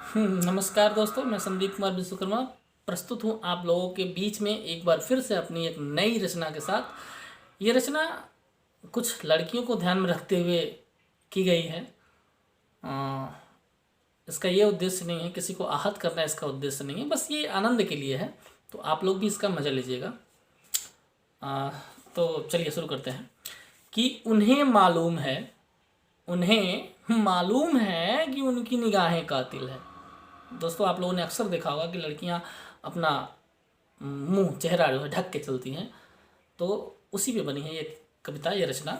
नमस्कार दोस्तों, मैं संदीप कुमार विश्वकर्मा प्रस्तुत हूँ आप लोगों के बीच में एक बार फिर से अपनी एक नई रचना के साथ। ये रचना कुछ लड़कियों को ध्यान में रखते हुए की गई है। इसका ये उद्देश्य नहीं है किसी को आहत करना, इसका उद्देश्य नहीं है, बस ये आनंद के लिए है। तो आप लोग भी इसका मज़ा लीजिएगा। तो चलिए शुरू करते हैं कि उन्हें मालूम है कि उनकी निगाहें कातिल है। दोस्तों, आप लोगों ने अक्सर देखा होगा कि लड़कियां अपना मुंह चेहरा जो है ढक के चलती हैं। तो उसी पे बनी है ये कविता, ये रचना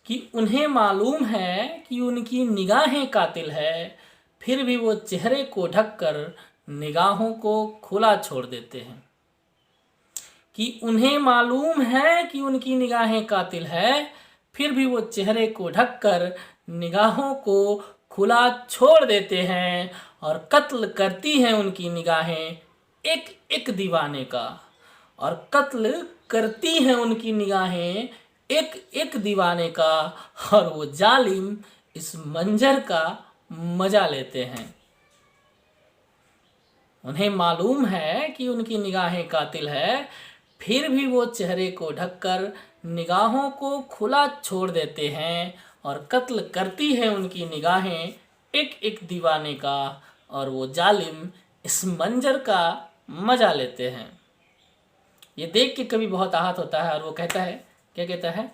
कि उन्हें मालूम है कि उनकी निगाहें कातिल है, फिर भी वो चेहरे को ढककर निगाहों को खुला छोड़ देते हैं। कि उन्हें मालूम है कि उनकी निगाहें कातिल है, फिर भी वो चेहरे को ढककर निगाहों को खुला छोड़ देते हैं और कत्ल करती हैं उनकी निगाहें एक एक दीवाने का। और कत्ल करती हैं उनकी निगाहें एक एक दीवाने का, और वो जालिम इस मंजर का मजा लेते हैं। उन्हें मालूम है कि उनकी निगाहें कातिल है, फिर भी वो चेहरे को ढककर निगाहों को खुला छोड़ देते हैं और कत्ल करती है उनकी निगाहें एक एक दीवाने का, और वो जालिम इस मंजर का मजा लेते हैं। ये देख के कभी बहुत आहत होता है और वो कहता है, क्या कहता है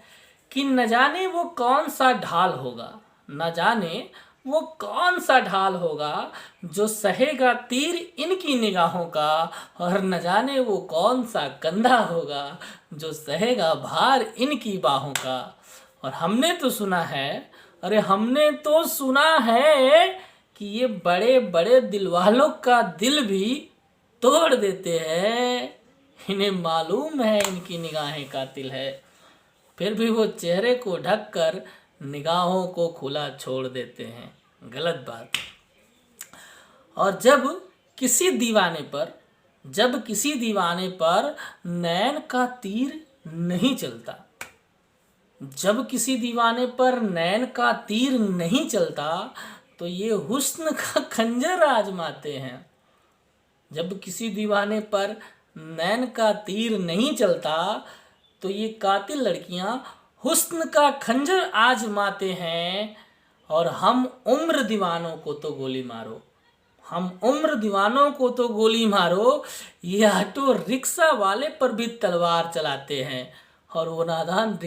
कि न जाने वो कौन सा ढाल होगा, न जाने वो कौन सा ढाल होगा जो सहेगा तीर इनकी निगाहों का, और न जाने वो कौन सा कंधा होगा जो सहेगा भार इनकी बाहों का। और हमने तो सुना है, हमने तो सुना है कि ये बड़े बड़े दिल वालों का दिल भी तोड़ देते हैं। इन्हें मालूम है इनकी निगाहें कातिल है, फिर भी वो चेहरे को ढककर निगाहों को खुला छोड़ देते हैं। गलत बात। और जब किसी दीवाने पर नैन का तीर नहीं चलता, जब किसी दीवाने पर नैन का तीर नहीं चलता, तो ये हुस्न का खंजर आजमाते हैं। जब किसी दीवाने पर नैन का तीर नहीं चलता, तो ये कातिल लड़कियां हुस्न का खंजर आजमाते हैं। और हम उम्र दीवानों को तो गोली मारो, ये ऑटो रिक्शा वाले पर भी तलवार चलाते हैं। और वो नादान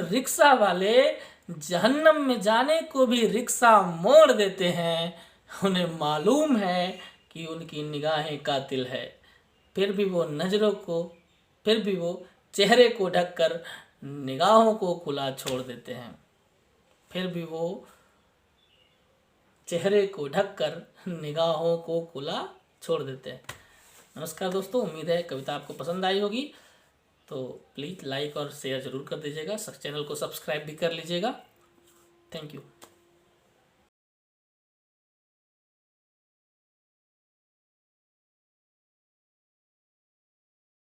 रिक्शा वाले जहन्नम में जाने को भी रिक्शा मोड़ देते हैं। उन्हें मालूम है कि उनकी निगाहें कातिल है, फिर भी वो चेहरे को ढककर निगाहों को खुला छोड़ देते हैं। नमस्कार दोस्तों, उम्मीद है कविता आपको पसंद आई होगी। तो प्लीज़ लाइक और शेयर ज़रूर कर दीजिएगा, चैनल को सब्सक्राइब भी कर लीजिएगा। Thank you.